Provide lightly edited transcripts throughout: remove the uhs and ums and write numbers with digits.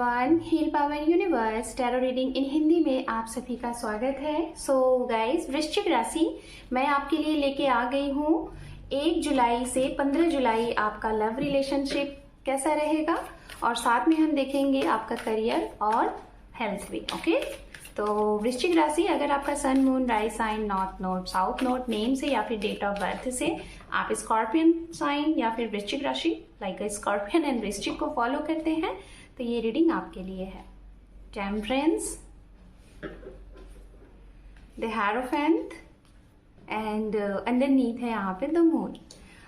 Everyone, heal power universe tarot reading in Hindi में आप सभी का स्वागत है। सो गाइस, वृश्चिक राशि मैं आपके लिए लेके आ गई हूँ 1 जुलाई से 15 जुलाई आपका लव रिलेशनशिप कैसा रहेगा और साथ में हम देखेंगे आपका करियर और हेल्थ भी। ओके, तो वृश्चिक राशि, अगर आपका sun, moon, rise sign, north node, south node name से या फिर डेट ऑफ बर्थ से आप स्कॉर्पियन साइन या फिर वृश्चिक राशि लाइक स्कॉर्पियन एंड वृश्चिक को फॉलो करते हैं तो ये रीडिंग आपके लिए है। Temperance, the hierophant and underneath है यहाँ पे द मून।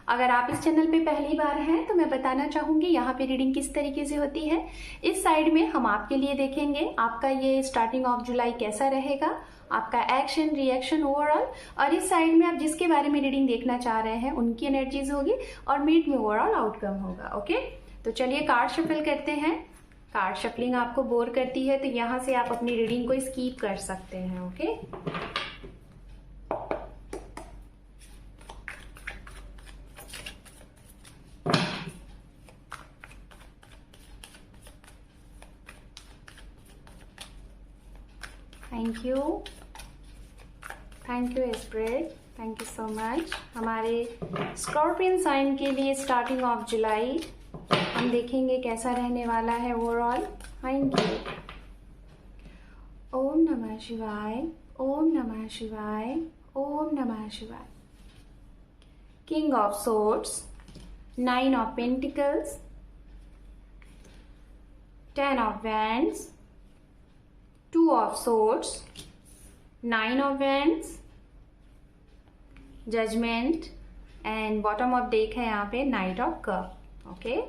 अगर आप इस चैनल पे पहली बार हैं तो मैं बताना चाहूंगी यहाँ पे रीडिंग किस तरीके से होती है। इस साइड में हम आपके लिए देखेंगे आपका ये स्टार्टिंग ऑफ जुलाई कैसा रहेगा, आपका एक्शन रिएक्शन ओवरऑल, और इस साइड में आप जिसके बारे में रीडिंग देखना चाह रहे हैं उनकी एनर्जीज होगी और मिड में ओवरऑल आउटकम होगा। ओके, तो चलिए कार्ड शफल करते हैं। कार्ड शफलिंग आपको बोर करती है तो यहाँ से आप अपनी रीडिंग को स्कीप कर सकते हैं। Okay, thank you spirit, thank you so much. हमारे स्कॉर्पियन साइन के लिए स्टार्टिंग ऑफ जुलाई हम देखेंगे कैसा रहने वाला है ओवरऑल। Thank you. ओम नमः शिवाय, ओम नमः शिवाय, ओम नमः शिवाय। King of swords, 9 of pentacles, 10 of wands, 2 of swords, 9 of wands, judgement and bottom of deck है यहाँ पे नाइट ऑफ कप। ओके,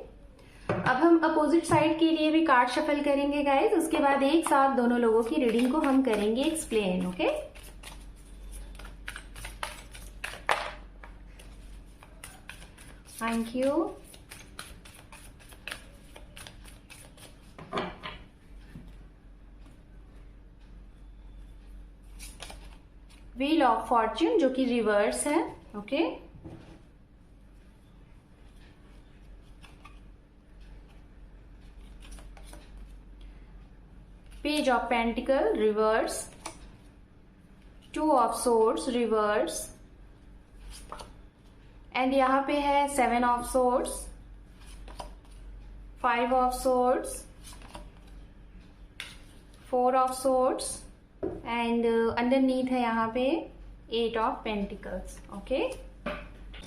अब हम अपोजिट साइड के लिए भी कार्ड शफल करेंगे गाइस, उसके बाद एक साथ दोनों लोगों की रीडिंग को हम करेंगे explain. Okay, thank you. Wheel of Fortune जो कि रिवर्स है। Okay, page of pentacle reverse, 2 of swords reverse, and यहां पे है 7 of swords, 5 of swords, 4 of swords and underneath है यहाँ पे 8 of pentacles. Okay,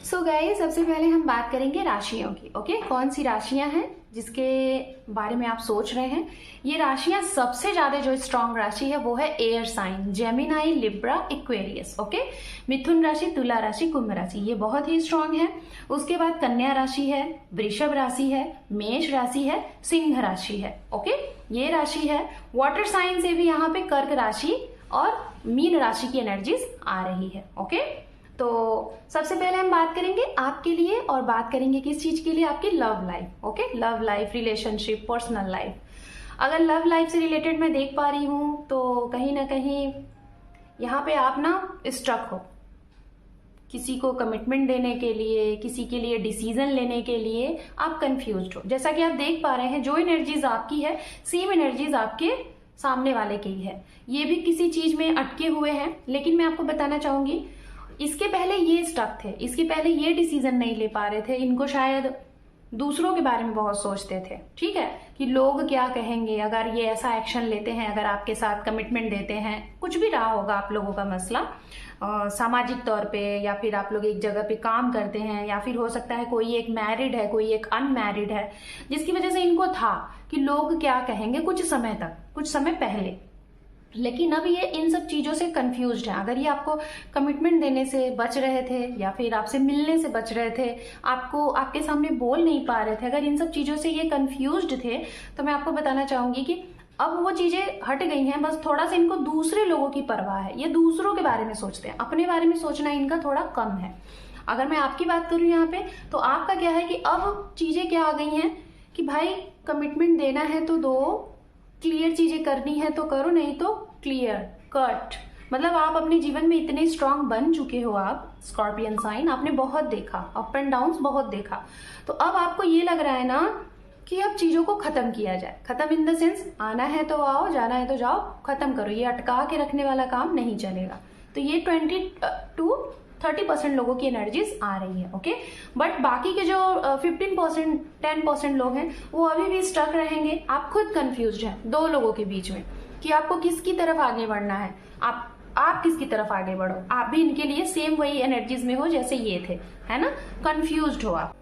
so guys, सबसे पहले हम बात करेंगे राशियों की। ओके, कौन सी राशियां हैं जिसके बारे में आप सोच रहे हैं। ये राशियां सबसे ज्यादा जो स्ट्रांग राशि है वो है air sign, Gemini, Libra, Aquarius. Okay, मिथुन राशि, तुला राशि, कुंभ राशि, ये बहुत ही स्ट्रांग है। उसके बाद कन्या राशि है, वृषभ राशि है, मेष राशि है, सिंह राशि है। ओके, ये राशि है। वाटर साइन से भी यहाँ पे कर्क राशि और मीन राशि की एनर्जीज आ रही है। ओके, तो सबसे पहले हम बात करेंगे आपके लिए और बात करेंगे किस चीज के लिए, आपकी love life. Okay, love life, relationship, personal life. अगर लव लाइफ से रिलेटेड मैं देख पा रही हूं तो कहीं ना कहीं यहाँ पे आप ना स्ट्रक हो, किसी को कमिटमेंट देने के लिए, किसी के लिए डिसीजन लेने के लिए आप कंफ्यूज्ड हो। जैसा कि आप देख पा रहे हैं जो एनर्जीज आपकी है सेम एनर्जीज आपके सामने वाले की है। ये भी किसी चीज में अटके हुए हैं, लेकिन मैं आपको बताना चाहूंगी इसके पहले ये स्टक थे, इसके पहले ये डिसीजन नहीं ले पा रहे थे। इनको शायद दूसरों के बारे में बहुत सोचते थे, ठीक है, कि लोग क्या कहेंगे अगर ये ऐसा एक्शन लेते हैं, अगर आपके साथ कमिटमेंट देते हैं। कुछ भी रहा होगा आप लोगों का मसला, सामाजिक तौर पे, या फिर आप लोग एक जगह पे काम करते हैं, या फिर हो सकता है कोई एक मैरिड है, कोई एक अनमैरिड है, जिसकी वजह से इनको था कि लोग क्या कहेंगे कुछ समय तक, कुछ समय पहले। लेकिन अब ये इन सब चीजों से कंफ्यूज्ड है। अगर ये आपको कमिटमेंट देने से बच रहे थे या फिर आपसे मिलने से बच रहे थे, आपको आपके सामने बोल नहीं पा रहे थे, अगर इन सब चीजों से ये कंफ्यूज्ड थे तो मैं आपको बताना चाहूंगी कि अब वो चीजें हट गई हैं। बस थोड़ा सा इनको दूसरे लोगों की परवाह है, ये दूसरों के बारे में सोचते हैं, अपने बारे में सोचना इनका थोड़ा कम है। अगर मैं आपकी बात करूं यहाँ पे तो आपका क्या है कि अब चीजें क्या आ गई हैं कि भाई कमिटमेंट देना है तो दो, क्लियर चीजें करनी है तो करो, नहीं तो क्लियर कट। मतलब आप अपने जीवन में इतने स्ट्रांग बन चुके हो, आप स्कॉर्पियन साइन, आपने बहुत देखा, अप एंड डाउन्स बहुत देखा। तो अब आपको ये लग रहा है ना कि अब चीजों को खत्म किया जाए। खत्म इन द सेंस, आना है तो आओ, जाना है तो जाओ, खत्म करो, ये अटका के रखने वाला काम नहीं चलेगा। तो ये 20 to 30% लोगों की एनर्जीज आ रही है। ओके, बट बाकी के जो 15% 10% लोग हैं वो अभी भी स्टक रहेंगे। आप खुद कंफ्यूज हैं दो लोगों के बीच में कि आपको किसकी तरफ आगे बढ़ना है। आप किसकी तरफ आगे बढ़ो, आप भी इनके लिए सेम वही एनर्जीज में हो जैसे ये थे, है ना, कंफ्यूज्ड हो आप।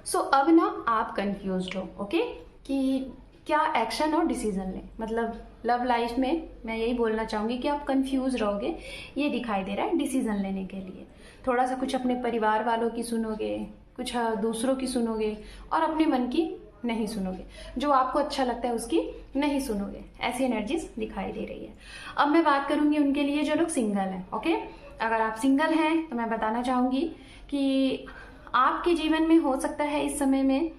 सो अब ना आप कंफ्यूज्ड हो, ओके, कि क्या एक्शन और डिसीजन लें। मतलब लव लाइफ में मैं यही बोलना चाहूंगी कि आप कंफ्यूज रहोगे, ये दिखाई दे रहा है। डिसीजन लेने के लिए थोड़ा सा कुछ अपने परिवार वालों की सुनोगे, कुछ दूसरों की सुनोगे, और अपने मन की नहीं सुनोगे। जो आपको अच्छा लगता है उसकी नहीं सुनोगे। ऐसी एनर्जीज दिखाई दे रही है। अब मैं बात करूंगी उनके लिए जो लोग सिंगल हैं। ओके, अगर आप सिंगल हैं तो मैं बताना चाहूंगी कि आपके जीवन में हो सकता है इस समय में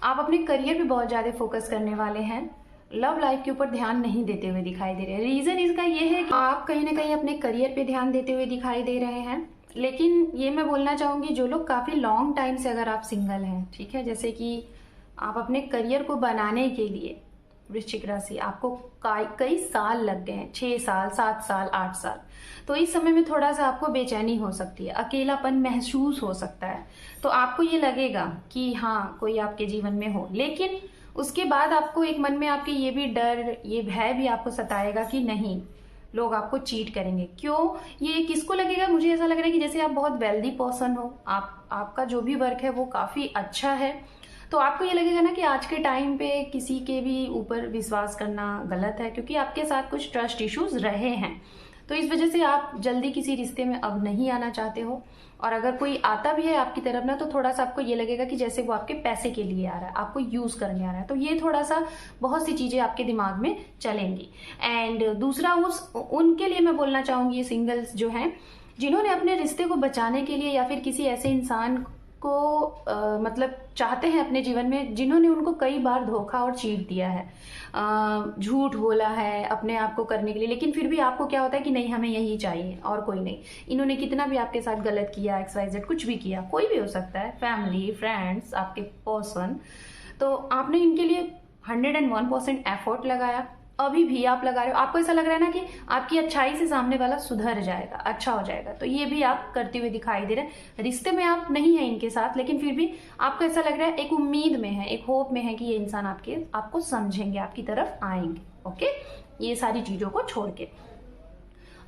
आप अपने करियर पे बहुत ज्यादा फोकस करने वाले हैं, लव लाइफ के ऊपर ध्यान नहीं देते हुए दिखाई दे रहे हैं। रीजन इसका ये है कि आप कहीं ना कहीं अपने करियर पे ध्यान देते हुए दिखाई दे रहे हैं। लेकिन ये मैं बोलना चाहूंगी, जो लोग काफी लॉन्ग टाइम से अगर आप सिंगल हैं, ठीक है, जैसे कि आप अपने करियर को बनाने के लिए, वृश्चिक राशि, आपको कई साल लग गए हैं, 6 साल 7 साल 8 साल, तो इस समय में थोड़ा सा आपको बेचैनी हो सकती है, अकेलापन महसूस हो सकता है। तो आपको ये लगेगा कि हाँ कोई आपके जीवन में हो, लेकिन उसके बाद आपको एक मन में आपके ये भी डर, ये भय भी आपको सताएगा कि नहीं, लोग आपको चीट करेंगे। क्यों ये किसको लगेगा? मुझे ऐसा लग रहा है कि जैसे आप बहुत वेल्दी पर्सन हो, आपका जो भी वर्क है वो काफी अच्छा है, तो आपको ये लगेगा ना कि आज के टाइम पे किसी के भी ऊपर विश्वास करना गलत है, क्योंकि आपके साथ कुछ ट्रस्ट इश्यूज रहे हैं। तो इस वजह से आप जल्दी किसी रिश्ते में अब नहीं आना चाहते हो, और अगर कोई आता भी है आपकी तरफ ना, तो थोड़ा सा आपको ये लगेगा कि जैसे वो आपके पैसे के लिए आ रहा है, आपको यूज करने आ रहा है। तो ये थोड़ा सा बहुत सी चीजें आपके दिमाग में चलेंगी। एंड दूसरा, उनके लिए मैं बोलना चाहूंगी, ये सिंगल्स जो हैं, जिन्होंने अपने रिश्ते को बचाने के लिए या फिर किसी ऐसे इंसान को मतलब चाहते हैं अपने जीवन में, जिन्होंने उनको कई बार धोखा और चीट दिया है, झूठ बोला है अपने आप को करने के लिए, लेकिन फिर भी आपको क्या होता है कि नहीं, हमें यही चाहिए और कोई नहीं। इन्होंने कितना भी आपके साथ गलत किया, XYZ कुछ भी किया, कोई भी हो सकता है, फैमिली, फ्रेंड्स, आपके पर्सन, तो आपने इनके लिए 101% एफर्ट लगाया, अभी भी आप लगा रहे हो। आपको ऐसा लग रहा है ना कि आपकी अच्छाई से सामने वाला सुधर जाएगा, अच्छा हो जाएगा, तो ये भी आप करते हुए दिखाई दे रहे हैं। रिश्ते में आप नहीं है इनके साथ, लेकिन फिर भी आपको ऐसा लग रहा है, एक उम्मीद में है, एक होप में है कि ये इंसान आपको समझेंगे, आपकी तरफ आएंगे। ओके, ये सारी चीजों को छोड़ के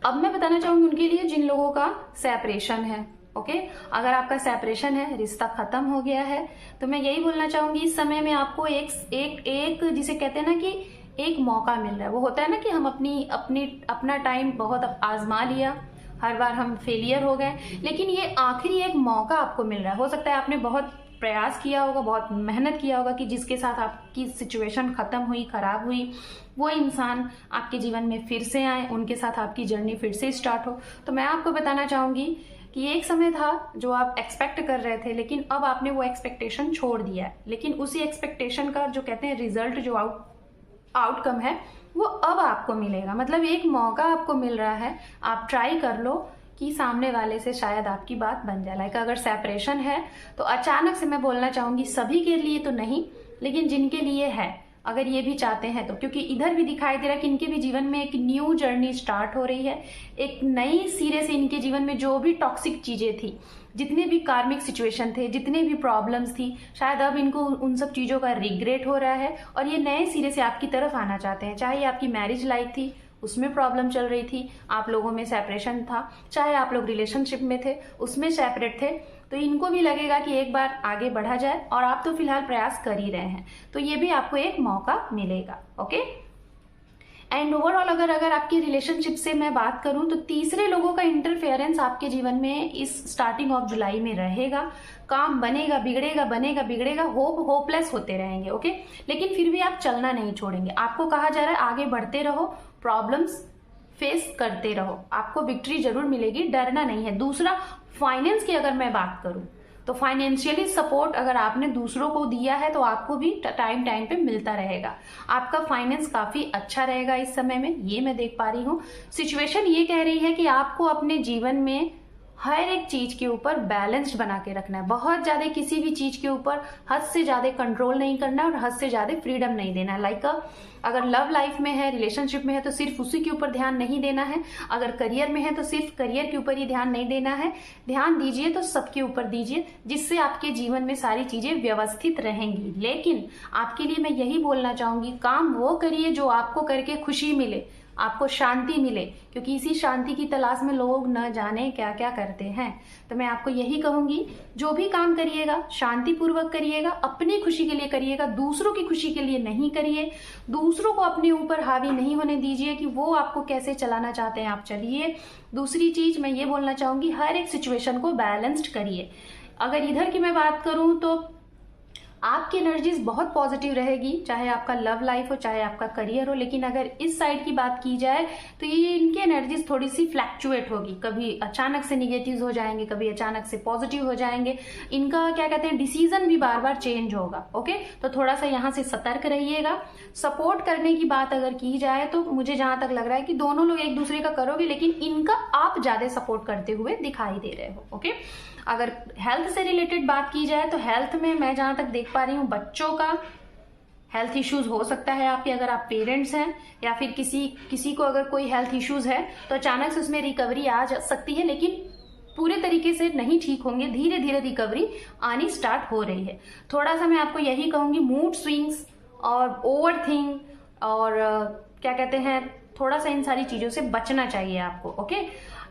अब मैं बताना चाहूंगी उनके लिए जिन लोगों का सेपरेशन है। ओके, अगर आपका सेपरेशन है, रिश्ता खत्म हो गया है, तो मैं यही बोलना चाहूंगी इस समय में आपको एक जिसे कहते हैं ना कि एक मौका मिल रहा है। वो होता है ना कि हम अपना टाइम बहुत आजमा लिया, हर बार हम फेलियर हो गए, लेकिन ये आखिरी एक मौका आपको मिल रहा है। हो सकता है आपने बहुत प्रयास किया होगा, बहुत मेहनत किया होगा कि जिसके साथ आपकी सिचुएशन खत्म हुई, खराब हुई, वो इंसान आपके जीवन में फिर से आए, उनके साथ आपकी जर्नी फिर से स्टार्ट हो। तो मैं आपको बताना चाहूंगी कि एक समय था जो आप एक्सपेक्ट कर रहे थे, लेकिन अब आपने वो एक्सपेक्टेशन छोड़ दिया है। लेकिन उसी एक्सपेक्टेशन का जो कहते हैं रिजल्ट, जो आउटकम है, वो अब आपको मिलेगा। मतलब एक मौका आपको मिल रहा है, आप ट्राई कर लो कि सामने वाले से शायद आपकी बात बन जाए। लाइक अगर सेपरेशन है तो अचानक से मैं बोलना चाहूंगी, सभी के लिए तो नहीं, लेकिन जिनके लिए है, अगर ये भी चाहते हैं तो, क्योंकि इधर भी दिखाई दे रहा है कि इनके भी जीवन में एक न्यू जर्नी स्टार्ट हो रही है, एक नई सिरे से इनके जीवन में जो भी टॉक्सिक चीजें थी, जितने भी कार्मिक सिचुएशन थे, जितने भी प्रॉब्लम्स थी, शायद अब इनको उन सब चीजों का रिग्रेट हो रहा है और ये नए सिरे से आपकी तरफ आना चाहते हैं। चाहे आपकी मैरिज लाइफ थी, उसमें प्रॉब्लम चल रही थी, आप लोगों में सेपरेशन था, चाहे आप लोग रिलेशनशिप में थे, उसमें सेपरेट थे, तो इनको भी लगेगा कि एक बार आगे बढ़ा जाए, और आप तो फिलहाल प्रयास कर ही रहे हैं, तो ये भी आपको एक मौका मिलेगा। ओके, एंड ओवरऑल अगर आपकी रिलेशनशिप से मैं बात करूं तो तीसरे लोगों का इंटरफेरेंस आपके जीवन में इस स्टार्टिंग ऑफ जुलाई में रहेगा। काम बनेगा बिगड़ेगा, बनेगा बिगड़ेगा, होपलेस होते रहेंगे। ओके, लेकिन फिर भी आप चलना नहीं छोड़ेंगे। आपको कहा जा रहा है आगे बढ़ते रहो, प्रॉब्लम्स फेस करते रहो, आपको विक्ट्री जरूर मिलेगी, डरना नहीं है। दूसरा, फाइनेंस की अगर मैं बात करूं तो फाइनेंशियली सपोर्ट अगर आपने दूसरों को दिया है तो आपको भी टाइम पे मिलता रहेगा। आपका फाइनेंस काफी अच्छा रहेगा इस समय में, ये मैं देख पा रही हूँ। सिचुएशन ये कह रही है कि आपको अपने जीवन में हर एक चीज के ऊपर बैलेंस्ड बना के रखना है। बहुत ज्यादा किसी भी चीज के ऊपर हद से ज्यादा कंट्रोल नहीं करना है और हद से ज्यादा फ्रीडम नहीं देना है। लाइक अगर लव लाइफ में है, रिलेशनशिप में है, तो सिर्फ उसी के ऊपर ध्यान नहीं देना है। अगर करियर में है तो सिर्फ करियर के ऊपर ही ध्यान नहीं देना है। ध्यान दीजिए तो सबके ऊपर दीजिए, जिससे आपके जीवन में सारी चीजें व्यवस्थित रहेंगी। लेकिन आपके लिए मैं यही बोलना चाहूंगी, काम वो करिए जो आपको करके खुशी मिले, आपको शांति मिले, क्योंकि इसी शांति की तलाश में लोग न जाने क्या क्या करते हैं। तो मैं आपको यही कहूंगी, जो भी काम करिएगा शांति पूर्वक करिएगा, अपनी खुशी के लिए करिएगा, दूसरों की खुशी के लिए नहीं करिए। दूसरों को अपने ऊपर हावी नहीं होने दीजिए कि वो आपको कैसे चलाना चाहते हैं आप चलिए। दूसरी चीज मैं ये बोलना चाहूंगी, हर एक सिचुएशन को बैलेंस्ड करिए। अगर इधर की मैं बात करूं तो आपकी एनर्जीज बहुत पॉजिटिव रहेगी, चाहे आपका लव लाइफ हो चाहे आपका करियर हो। लेकिन अगर इस साइड की बात की जाए तो ये इनकी एनर्जीज थोड़ी सी फ्लैक्चुएट होगी, कभी अचानक से निगेटिव हो जाएंगे, कभी अचानक से पॉजिटिव हो जाएंगे। इनका क्या कहते हैं, डिसीजन भी बार बार चेंज होगा। ओके, तो थोड़ा सा यहाँ से सतर्क रहिएगा। सपोर्ट करने की बात अगर की जाए तो मुझे जहां तक लग रहा है कि दोनों लोग एक दूसरे का करोगे, लेकिन इनका आप ज्यादा सपोर्ट करते हुए दिखाई दे रहे हो। ओके, अगर हेल्थ से रिलेटेड बात की जाए तो हेल्थ में मैं जहां तक देख पा रही हूँ, बच्चों का हेल्थ इश्यूज हो सकता है आपके, अगर आप पेरेंट्स हैं, या फिर किसी को अगर कोई हेल्थ इश्यूज है तो अचानक से उसमें रिकवरी आ सकती है, लेकिन पूरे तरीके से नहीं ठीक होंगे, धीरे धीरे रिकवरी आनी स्टार्ट हो रही है। थोड़ा सा मैं आपको यही कहूंगी, मूड स्विंग्स और ओवर थिंक और क्या कहते हैं, थोड़ा सा इन सारी चीजों से बचना चाहिए आपको। ओके,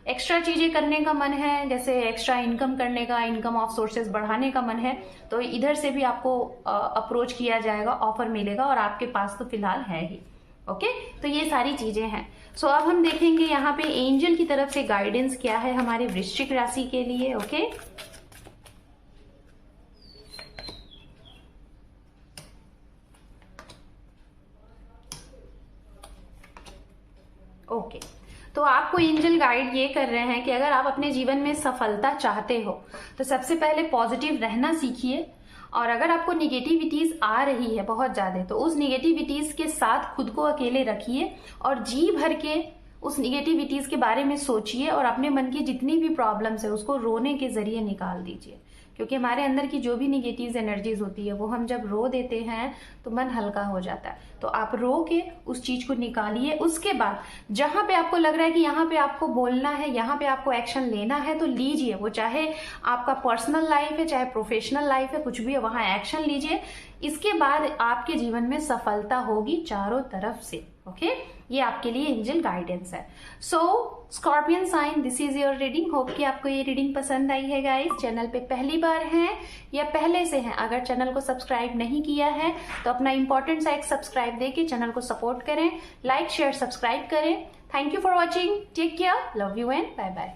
एक्स्ट्रा चीजें करने का मन है, जैसे एक्स्ट्रा इनकम करने का, इनकम ऑफ सोर्सेज बढ़ाने का मन है, तो इधर से भी आपको अप्रोच किया जाएगा, ऑफर मिलेगा, और आपके पास तो फिलहाल है ही। ओके, तो ये सारी चीजें हैं। सो अब हम देखेंगे यहाँ पे एंजल की तरफ से गाइडेंस क्या है हमारे वृश्चिक राशि के लिए। ओके, ओके, तो आपको एंजल गाइड ये कर रहे हैं कि अगर आप अपने जीवन में सफलता चाहते हो तो सबसे पहले पॉजिटिव रहना सीखिए। और अगर आपको निगेटिविटीज आ रही है बहुत ज्यादा, तो उस निगेटिविटीज के साथ खुद को अकेले रखिए और जी भर के उस निगेटिविटीज के बारे में सोचिए और अपने मन की जितनी भी प्रॉब्लम्स है उसको रोने के जरिए निकाल दीजिए। क्योंकि हमारे अंदर की जो भी निगेटिव एनर्जीज होती है वो हम जब रो देते हैं तो मन हल्का हो जाता है। तो आप रो के उस चीज को निकालिए। उसके बाद जहां पे आपको लग रहा है कि यहाँ पे आपको बोलना है, यहाँ पे आपको एक्शन लेना है, तो लीजिए। वो चाहे आपका पर्सनल लाइफ है चाहे प्रोफेशनल लाइफ है, कुछ भी है, वहां एक्शन लीजिए। इसके बाद आपके जीवन में सफलता होगी चारों तरफ से। ओके, ये आपके लिए एंजल गाइडेंस है। So scorpion sign, this is your reading. Hope कि आपको ये रीडिंग पसंद आई है गाइस। चैनल पे पहली बार हैं या पहले से हैं, अगर चैनल को सब्सक्राइब नहीं किया है तो अपना इंपॉर्टेंट सा एक सब्सक्राइब देके चैनल को सपोर्ट करें, लाइक शेयर सब्सक्राइब करें। Thank you for watching, take care, love you and bye bye.